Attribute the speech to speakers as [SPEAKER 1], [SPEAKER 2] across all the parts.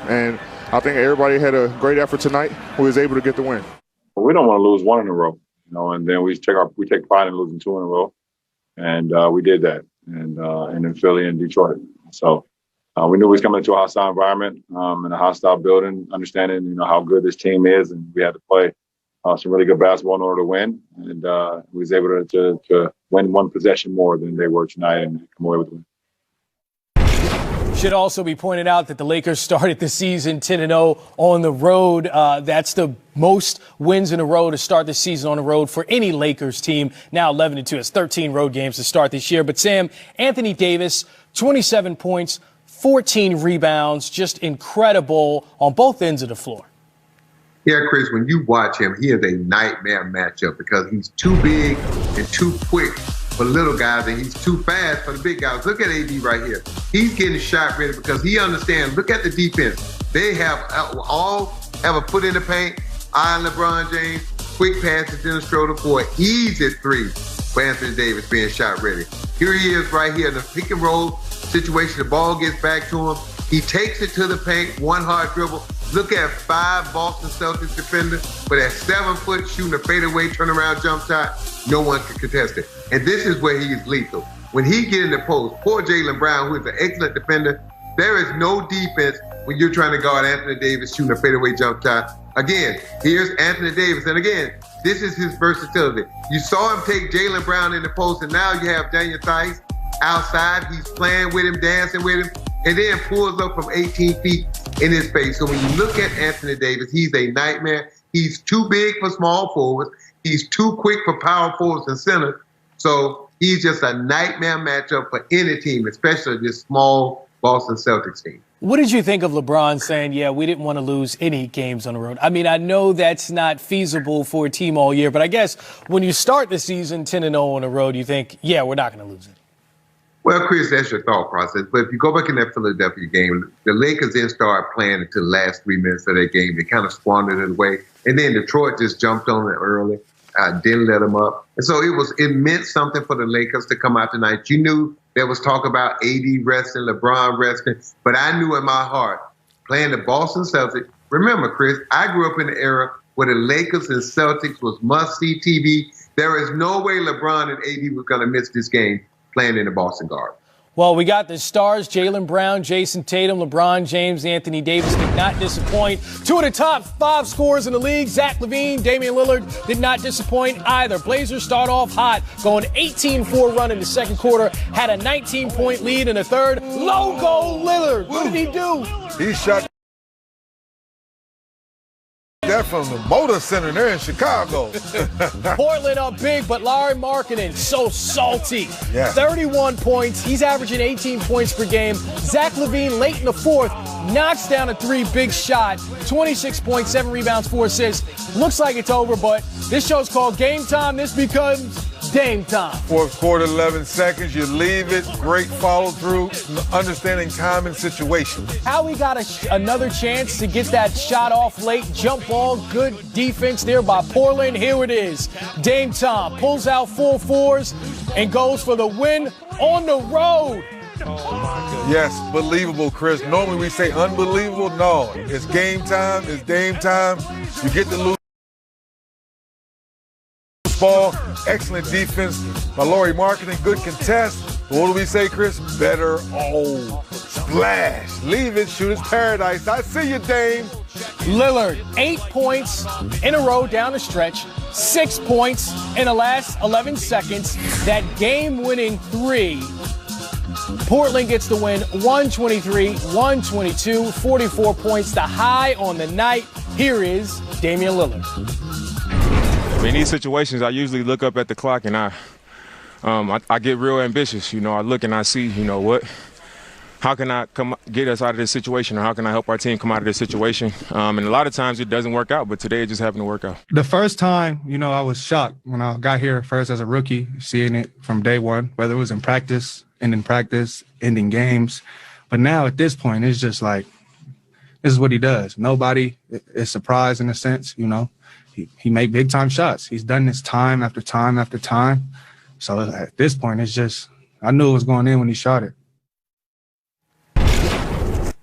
[SPEAKER 1] And I think everybody had a great effort tonight. We was able to get the win.
[SPEAKER 2] We don't want to lose one in a row, and then we take pride in losing two in a row, and we did that, and in Philly and Detroit. So we knew we was coming into a hostile environment and a hostile building, understanding how good this team is, and we had to play some really good basketball in order to win, and we was able to win one possession more than they were tonight and come away with the win.
[SPEAKER 3] Should also be pointed out that the Lakers started the season 10-0 on the road. That's the most wins in a row to start the season on the road for any Lakers team. Now 11-2. It's 13 road games to start this year. But Sam, Anthony Davis, 27 points, 14 rebounds, just incredible on both ends of the floor.
[SPEAKER 4] Yeah, Chris, when you watch him, he is a nightmare matchup because he's too big and too quick for little guys, and he's too fast for the big guys. Look at AD right here. He's getting shot ready because he understands. Look at the defense. They have all have a foot in the paint. LeBron James, quick passes in the stroke for an easy three for Anthony Davis being shot ready. Here he is right here in the pick and roll situation. The ball gets back to him. He takes it to the paint, one hard dribble. Look at 5 Boston Celtics defenders with that 7-foot shooting a fadeaway turnaround jump shot. No one can contest it. And this is where he is lethal. When he get in the post, poor Jaylen Brown, who is an excellent defender, there is no defense when you're trying to guard Anthony Davis shooting a fadeaway jump shot. Again, here's Anthony Davis. And again, this is his versatility. You saw him take Jaylen Brown in the post, and now you have Daniel Theis outside. He's playing with him, dancing with him, and then pulls up from 18 feet in his face. So when you look at Anthony Davis, he's a nightmare. He's too big for small forwards. He's too quick for power forwards and centers. So he's just a nightmare matchup for any team, especially this small Boston Celtics team.
[SPEAKER 3] What did you think of LeBron saying, yeah, we didn't want to lose any games on the road? I mean, I know that's not feasible for a team all year, but I guess when you start the season 10-0 on the road, you think, yeah, we're not going to lose it.
[SPEAKER 4] Well, Chris, that's your thought process. But if you go back in that Philadelphia game, the Lakers didn't start playing until the last 3 minutes of that game. They kind of squandered it away. And then Detroit just jumped on it early, didn't let them up. And so it meant something for the Lakers to come out tonight. You knew there was talk about AD resting, LeBron resting. But I knew in my heart, playing the Boston Celtics, remember, Chris, I grew up in the era where the Lakers and Celtics was must-see TV. There is no way LeBron and AD were going to miss this game playing in the Boston Garden.
[SPEAKER 3] Well, we got the stars, Jaylen Brown, Jason Tatum, LeBron James, Anthony Davis did not disappoint. 2 of the top 5 scorers in the league, Zach LaVine, Damian Lillard, did not disappoint either. Blazers start off hot, going 18-4 run in the second quarter, had a 19-point lead in the third. Logo Lillard, what did he do?
[SPEAKER 5] He shot that from the Motor Center there in Chicago.
[SPEAKER 3] Portland up big, but Larry Markkinen so salty.
[SPEAKER 5] Yeah.
[SPEAKER 3] 31 points. He's averaging 18 points per game. Zach LaVine late in the fourth knocks down a 3, big shot. 26 points, 7 rebounds, 4 assists. Looks like it's over, but this show's called Game Time. This becomes Dame time.
[SPEAKER 5] Fourth quarter, 11 seconds. You leave it. Great follow through. Understanding time and situation.
[SPEAKER 3] How he got another chance to get that shot off late. Jump ball. Good defense there by Portland. Here it is. Dame time pulls out 4 fours and goes for the win on the road.
[SPEAKER 5] Yes, believable, Chris. Normally we say unbelievable. No, it's game time. It's Dame time. You get the loose ball. Excellent defense by Larry Markkinen. Good contest. But what do we say, Chris? Better. Oh, splash. Leave it. Shoot. It's paradise. I see you, Dame.
[SPEAKER 3] Lillard, 8 points in a row down the stretch. 6 points in the last 11 seconds. That game-winning 3. Portland gets the win, 123-122, 44 points, the high on the night. Here is Damian Lillard.
[SPEAKER 6] In these situations, I usually look up at the clock and I get real ambitious. I look and I see, how can I get us out of this situation, or how can I help our team come out of this situation? And a lot of times it doesn't work out, but today it just happened to work out.
[SPEAKER 7] The first time, I was shocked when I got here first as a rookie, seeing it from day one, whether it was in practice, ending games. But now at this point, it's just like, this is what he does. Nobody is surprised in a sense, He made big-time shots. He's done this time after time after time. So at this point, it's just, I knew it was going in when he shot it.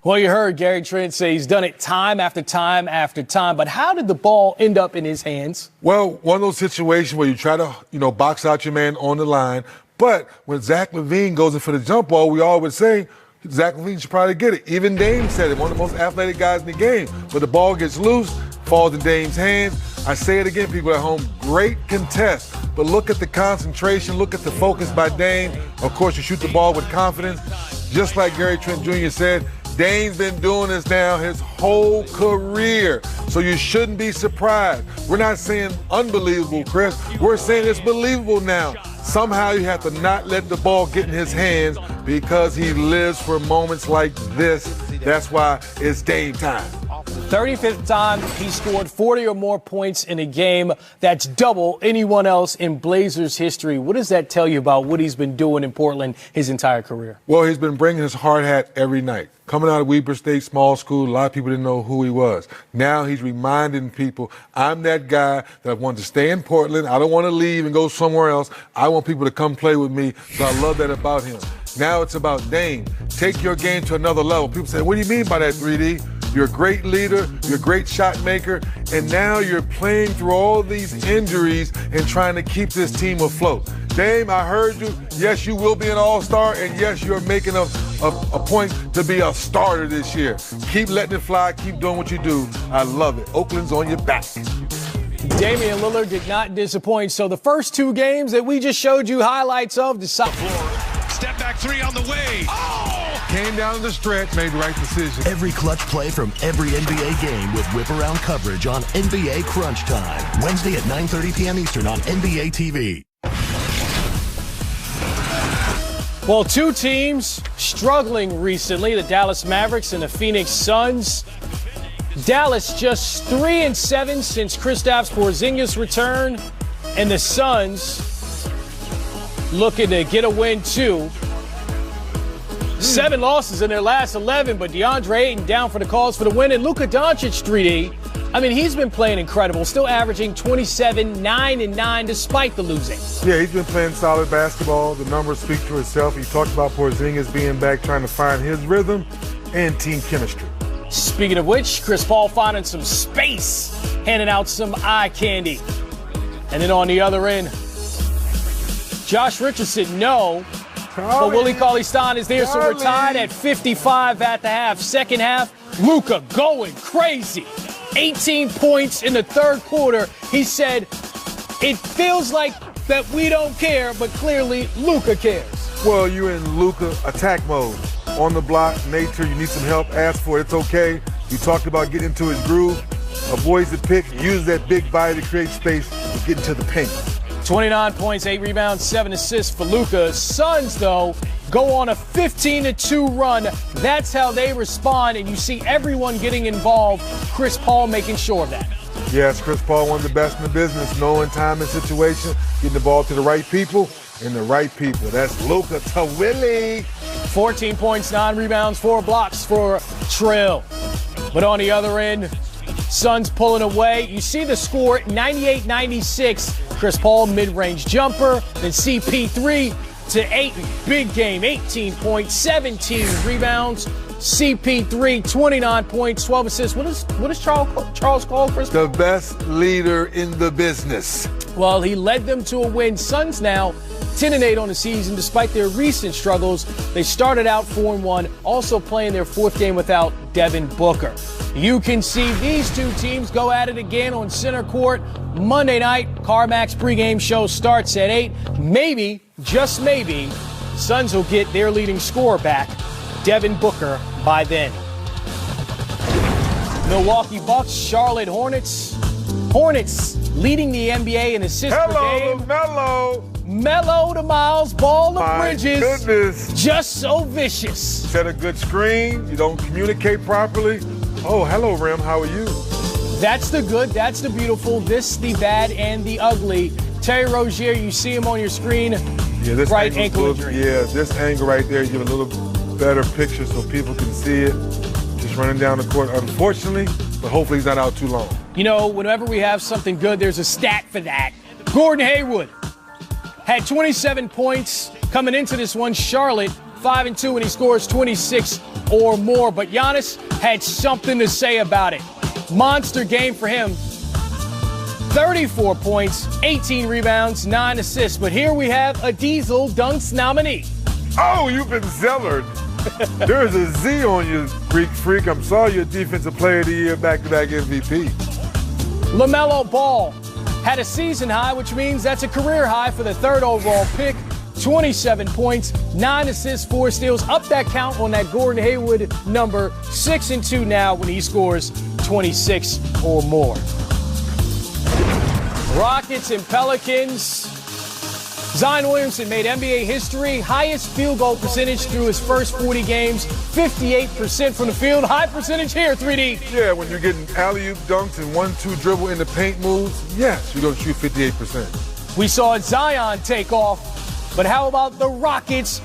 [SPEAKER 3] Well, you heard Gary Trent say he's done it time after time after time. But how did the ball end up in his hands?
[SPEAKER 5] Well, one of those situations where you try to, box out your man on the line. But when Zach LaVine goes in for the jump ball, we always say Zach LaVine should probably get it. Even Dame said it, one of the most athletic guys in the game. But the ball gets loose, falls in Dame's hands. I say it again, people at home, great contest. But look at the concentration, look at the focus by Dame. Of course, you shoot the ball with confidence. Just like Gary Trent Jr. said, Dame's been doing this now his whole career, so you shouldn't be surprised. We're not saying unbelievable, Chris. We're saying it's believable now. Somehow you have to not let the ball get in his hands because he lives for moments like this. That's why it's Dame time.
[SPEAKER 3] 35th time he scored 40 or more points in a game. That's double anyone else in Blazers history. What does that tell you about what he's been doing in Portland his entire career?
[SPEAKER 5] Well, he's been bringing his hard hat every night. Coming out of Weber State small school, a lot of people didn't know who he was. Now he's reminding people, I'm that guy that wants to stay in Portland. I don't want to leave and go somewhere else. I want people to come play with me, so I love that about him. Now it's about Dame. Take your game to another level. People say, what do you mean by that, 3D? You're a great leader, you're a great shot maker, and now you're playing through all these injuries and trying to keep this team afloat. Dame, I heard you. Yes, you will be an all-star, and yes, you're making a point to be a starter this year. Keep letting it fly, keep doing what you do. I love it. Oakland's on your back.
[SPEAKER 3] Damian Lillard did not disappoint. So the first two games that we just showed you highlights of the
[SPEAKER 8] Step back three on the way. Oh!
[SPEAKER 5] Came down the stretch, made the right decision.
[SPEAKER 9] Every clutch play from every NBA game with whip-around coverage on NBA Crunch Time. Wednesday at 9:30 p.m. Eastern on NBA TV.
[SPEAKER 3] Well, two teams struggling recently, the Dallas Mavericks and the Phoenix Suns. Dallas just 3-7 since Kristaps Porzingis' return, and the Suns looking to get a win too. 7 losses in their last 11, but DeAndre Ayton down for the cause for the win, and Luka Doncic, 3D. I mean, he's been playing incredible, still averaging 27, 9, and 9 despite the losing.
[SPEAKER 5] Yeah, he's been playing solid basketball. The numbers speak for itself. He talked about Porzingis being back, trying to find his rhythm and team chemistry.
[SPEAKER 3] Speaking of which, Chris Paul finding some space, handing out some eye candy. And then on the other end, Josh Richardson, no. But Willie Cauley-Stein is there, so we're tied at 55 at the half. Second half, Luka going crazy. 18 points in the third quarter. He said, it feels like that we don't care, but clearly Luka cares.
[SPEAKER 5] Well, you're in Luka attack mode. On the block, nature, you need some help, ask for it, it's okay. You talked about getting into his groove. Avoids the pick, use that big body to create space to get into the paint.
[SPEAKER 3] 29 points, 8 rebounds, 7 assists for Luka. Suns, though, go on a 15-2 run. That's how they respond, and you see everyone getting involved. Chris Paul making sure of that.
[SPEAKER 5] Yes, Chris Paul, one of the best in the business, knowing time and situation, getting the ball to the right people and the right people. That's Luka to Willie.
[SPEAKER 3] 14 points, 9 rebounds, 4 blocks for Trill. But on the other end, Suns pulling away. You see the score, 98-96. Chris Paul, mid-range jumper. Then CP3 to Ayton. Big game, 18 points, 17 rebounds. CP3, 29 points, 12 assists. What does Charles call Chris Paul?
[SPEAKER 5] The best leader in the business.
[SPEAKER 3] Well, he led them to a win. Suns now 10-8 on the season despite their recent struggles. They started out 4-1, also playing their 4th game without Devin Booker. You can see these two teams go at it again on center court Monday night. CarMax pregame show starts at 8. Maybe, just maybe, Suns will get their leading scorer back, Devin Booker, by then. Milwaukee Bucks, Charlotte Hornets. Hornets leading the NBA in assists per game.
[SPEAKER 5] Hello,
[SPEAKER 3] Melo to Miles, ball to Bridges.
[SPEAKER 5] Goodness.
[SPEAKER 3] Just so vicious.
[SPEAKER 5] Set a good screen. You don't communicate properly. Oh, hello, Rim. How are you?
[SPEAKER 3] That's the good, that's the beautiful, this the bad and the ugly. Terry Rozier, you see him on your screen.
[SPEAKER 5] Yeah, this
[SPEAKER 3] right ankle injury.
[SPEAKER 5] Yeah, this angle right there, give a little better picture so people can see it. Just running down the court, unfortunately, but hopefully he's not out too long.
[SPEAKER 3] You know, whenever we have something good, there's a stat for that. Gordon Hayward had 27 points coming into this one. Charlotte 5-2 when he scores 26 or more. But Giannis had something to say about it. Monster game for him. 34 points, 18 rebounds, 9 assists. But here we have a Diesel Dunks nominee.
[SPEAKER 10] Oh, you've been zealored. There's a Z on you, Greek freak. I'm sorry, you're Defensive Player of the Year, back-to-back MVP.
[SPEAKER 3] LaMelo Ball had a season high, which means that's a career high for the third overall pick. 27 points, 9 assists, 4 steals. Up that count on that Gordon Hayward number. 6-2 now when he scores 26 or more. Rockets and Pelicans. Zion Williamson made NBA history. Highest field goal percentage through his first 40 games. 58% from the field. High percentage here, 3D.
[SPEAKER 10] Yeah, when you're getting alley-oop dunks and 1-2 dribble in the paint moves, yes, you're going to shoot 58%.
[SPEAKER 3] We saw Zion take off. But how about the Rockets?